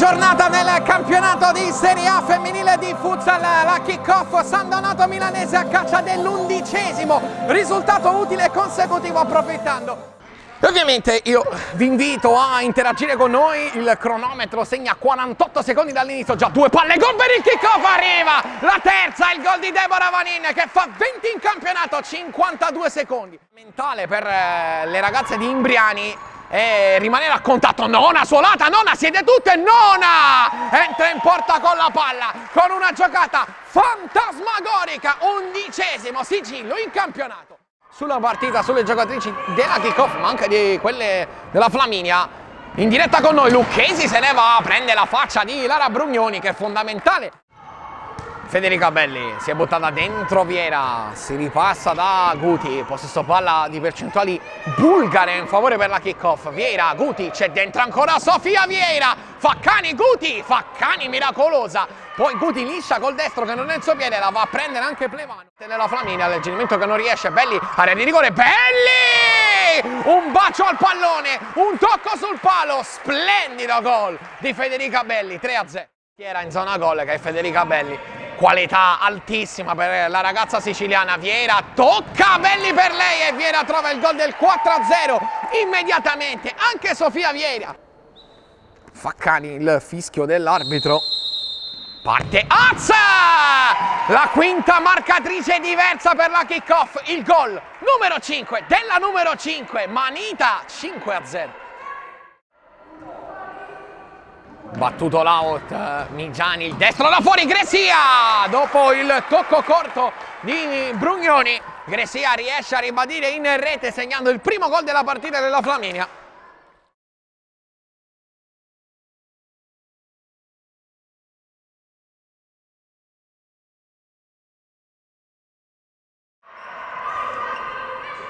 giornata del campionato di Serie A femminile di futsal, la kick-off San Donato Milanese a caccia dell'11° risultato utile e consecutivo, approfittando. E ovviamente io vi invito a interagire con noi, il cronometro segna 48 secondi dall'inizio, già 2 palle, gol per il kick-off, arriva la terza, il gol di Deborah Vanin che fa 20 in campionato, 52 secondi. Mentale per le ragazze di Imbriani. E rimanere a contatto, Nona suolata, Nona siete tutte, Nona entra in porta con la palla, con una giocata fantasmagorica, 11° sigillo in campionato. Sulla partita, sulle giocatrici della kick-off, ma anche di quelle della Flaminia, in diretta con noi Lucchesi se ne va, prende la faccia di Lara Brugnoni che è fondamentale. Federica Belli si è buttata dentro Viera, si ripassa da Guti, possesso palla di percentuali bulgare in favore per la kick-off. Viera, Guti, c'è dentro ancora Sofia Viera, Faccani, Guti, Faccani miracolosa, poi Guti liscia col destro che non è il suo piede, la va a prendere anche Plevano. Nella Flaminia, alleggerimento che non riesce, Belli, area di rigore, Belli! Un bacio al pallone, un tocco sul palo, splendido gol di Federica Belli, 3-0. Chi era in zona gol che è Federica Belli. Qualità altissima per la ragazza siciliana. Viera tocca, Belli per lei e Viera trova il gol del 4-0 immediatamente, anche Sofia Viera. Faccani, il fischio dell'arbitro, parte Azza, la quinta marcatrice diversa per la kick-off, il gol numero 5 della numero 5, Manita, 5-0. Battuto l'out, Migiani, il destro da fuori, Gresia! Dopo il tocco corto di Brugnoni, Gresia riesce a ribadire in rete segnando il primo gol della partita della Flaminia.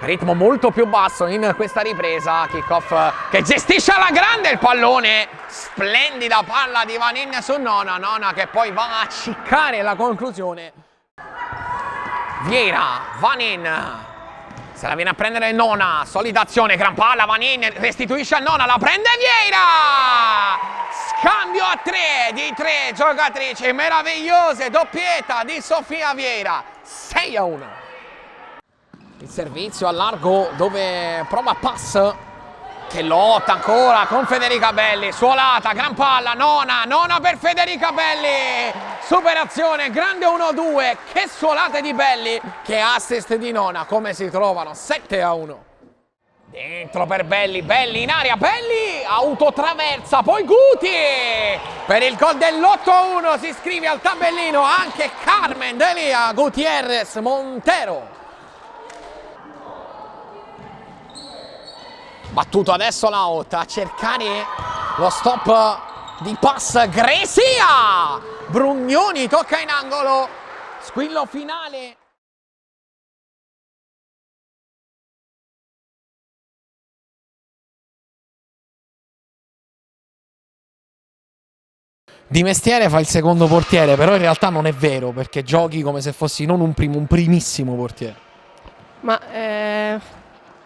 Ritmo molto più basso in questa ripresa, kick-off che gestisce alla grande il pallone, splendida palla di Vanin su Nona, Nona che poi va a ciccare la conclusione. Viera, Vanin, se la viene a prendere Nona, solida azione, gran palla, Vanin restituisce a Nona, la prende Viera! Scambio a 3 di 3 giocatrici meravigliose, doppietta di Sofia Viera, 6-1. Il servizio a largo dove prova pass, che lotta ancora con Federica Belli, suolata, gran palla, Nona per Federica Belli, superazione, grande 1-2, che suolate di Belli, che assist di Nona, come si trovano, 7-1. Dentro per Belli, Belli in aria, Belli, autotraversa, poi Guti, per il gol dell'8-1 si iscrive al tabellino anche Carmen Delia Gutierrez Montero. Battuto adesso l'out, a cercare lo stop di pass, Gresia! Brugnoni tocca in angolo, squillo finale. Di mestiere fa il secondo portiere, però in realtà non è vero, perché giochi come se fossi non un primissimo portiere. Ma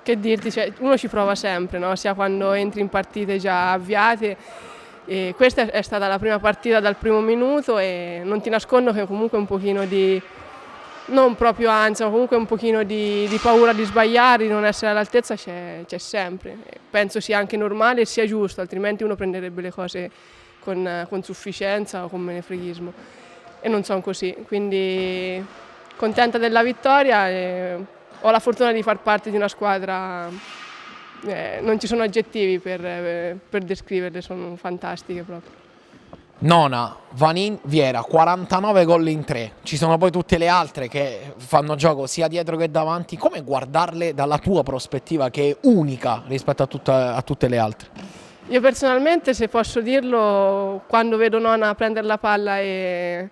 che dirti, cioè, uno ci prova sempre, no? Sia quando entri in partite già avviate. E questa è stata la prima partita dal primo minuto e non ti nascondo che comunque un pochino di, non proprio ansia, ma comunque un pochino di paura di sbagliare, di non essere all'altezza c'è sempre. Penso sia anche normale e sia giusto, altrimenti uno prenderebbe le cose con sufficienza o con menefreghismo. E non sono così, quindi contenta della vittoria. Ho la fortuna di far parte di una squadra, non ci sono aggettivi per descriverle, sono fantastiche proprio. Nona, Vanin, Viera, 49 gol in 3, ci sono poi tutte le altre che fanno gioco sia dietro che davanti. Come guardarle dalla tua prospettiva che è unica rispetto a tutte le altre? Io personalmente, se posso dirlo, quando vedo Nona prendere la palla e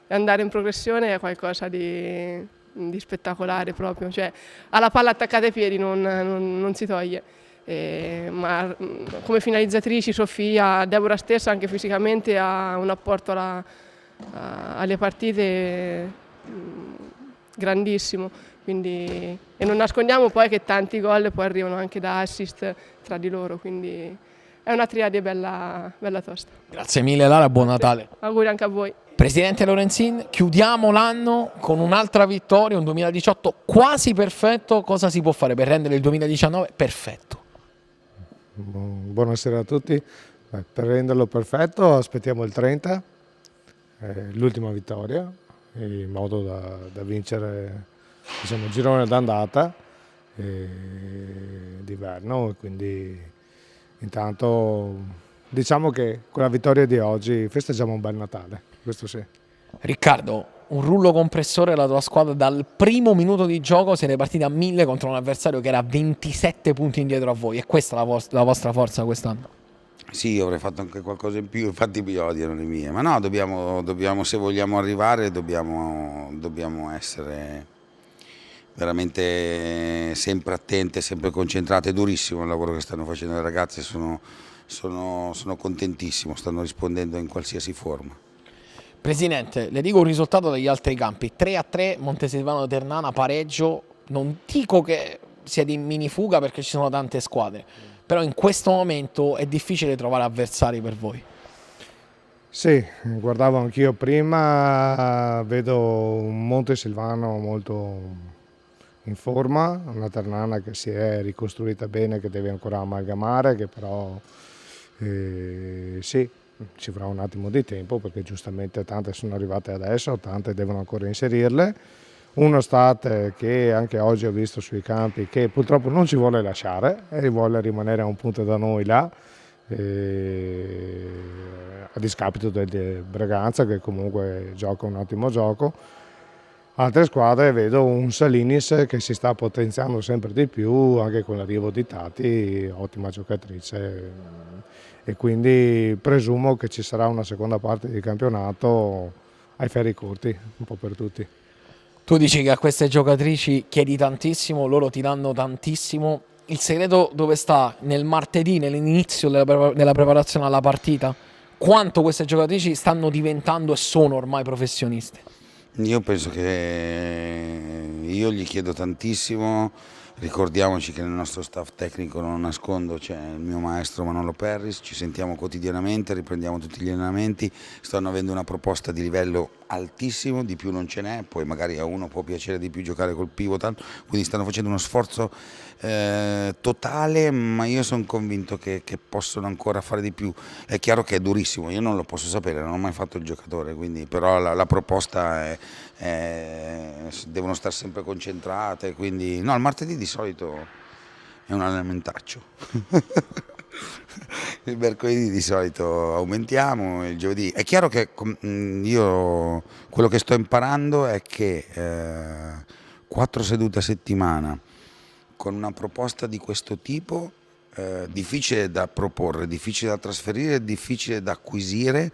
andare in progressione è qualcosa di spettacolare proprio, cioè ha la palla attaccata ai piedi, non si toglie. Ma come finalizzatrici Sofia, Deborah stessa anche fisicamente ha un apporto alle partite grandissimo, quindi, e non nascondiamo poi che tanti gol poi arrivano anche da assist tra di loro, quindi è una triade bella, bella tosta. Grazie mille Lara, buon Natale. Auguri anche a voi. Presidente Lorenzin, chiudiamo l'anno con un'altra vittoria, un 2018 quasi perfetto. Cosa si può fare per rendere il 2019 perfetto? Buonasera a tutti. Per renderlo perfetto aspettiamo il 30, l'ultima vittoria, in modo da vincere, diciamo, il girone d'andata d'inverno, e quindi intanto diciamo che con la vittoria di oggi festeggiamo un bel Natale, questo sì. Riccardo, un rullo compressore, la tua squadra dal primo minuto di gioco siete partiti a 1000 contro un avversario che era 27 punti indietro a voi. È questa la vostra forza quest'anno? Sì, io avrei fatto anche qualcosa in più, infatti mi odiano le mie, ma no, dobbiamo se vogliamo arrivare, dobbiamo essere veramente sempre attenti, sempre concentrati. È durissimo il lavoro che stanno facendo le ragazze, sono contentissimo, stanno rispondendo in qualsiasi forma. Presidente, le dico un risultato degli altri campi: 3-3 Montesilvano Ternana, pareggio. Non dico che siete in mini fuga perché ci sono tante squadre, però in questo momento è difficile trovare avversari per voi. Sì, guardavo anch'io prima, vedo un Montesilvano molto in forma, una Ternana che si è ricostruita bene, che deve ancora amalgamare, che però sì, ci vorrà un attimo di tempo perché giustamente tante sono arrivate adesso, tante devono ancora inserirle. Uno Stat che anche oggi ho visto sui campi che purtroppo non ci vuole lasciare e vuole rimanere a un punto da noi là, a discapito del Braganza che comunque gioca un ottimo gioco. Altre squadre vedo un Salinis che si sta potenziando sempre di più anche con l'arrivo di Tati, ottima giocatrice, e quindi presumo che ci sarà una seconda parte di campionato ai ferri corti, un po' per tutti. Tu dici che a queste giocatrici chiedi tantissimo, loro ti danno tantissimo. Il segreto dove sta? Nel martedì, nell'inizio della preparazione alla partita? Quanto queste giocatrici stanno diventando e sono ormai professioniste? Io penso che io gli chiedo tantissimo. Ricordiamoci che nel nostro staff tecnico, non nascondo, c'è il mio maestro Manolo Perris, ci sentiamo quotidianamente, riprendiamo tutti gli allenamenti, stanno avendo una proposta di livello altissimo, di più non ce n'è, poi magari a uno può piacere di più giocare col pivot, quindi stanno facendo uno sforzo totale, ma io sono convinto che possono ancora fare di più. È chiaro che è durissimo, io non lo posso sapere, non ho mai fatto il giocatore, quindi, però la proposta devono stare sempre concentrate, quindi no, il martedì di solito è un allenamento. Il mercoledì di solito aumentiamo, il giovedì. È chiaro che io quello che sto imparando è che 4 sedute a settimana con una proposta di questo tipo, difficile da proporre, difficile da trasferire, difficile da acquisire,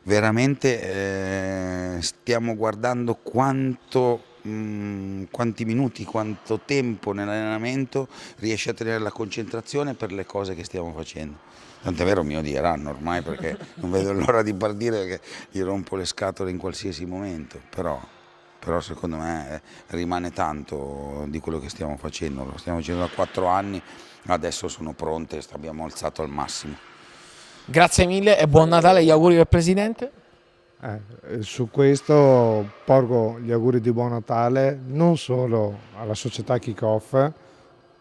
veramente stiamo guardando quanti minuti, quanto tempo nell'allenamento riesce a tenere la concentrazione per le cose che stiamo facendo. Tant'è vero mi odieranno ormai perché non vedo l'ora di partire, che gli rompo le scatole in qualsiasi momento, però secondo me rimane tanto di quello che stiamo facendo, lo stiamo facendo da 4 anni, adesso sono pronte, abbiamo alzato al massimo. Grazie mille e buon Natale, gli auguri del Presidente. Su questo porgo gli auguri di buon Natale non solo alla società Kick-Off,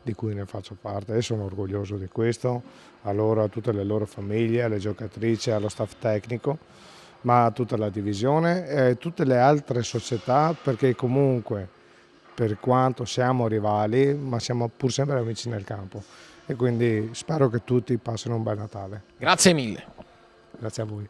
di cui ne faccio parte e sono orgoglioso di questo, a loro, a tutte le loro famiglie, alle giocatrici, allo staff tecnico, ma a tutta la divisione e a tutte le altre società, perché comunque per quanto siamo rivali ma siamo pur sempre amici nel campo, e quindi spero che tutti passino un bel Natale. Grazie mille. Grazie a voi.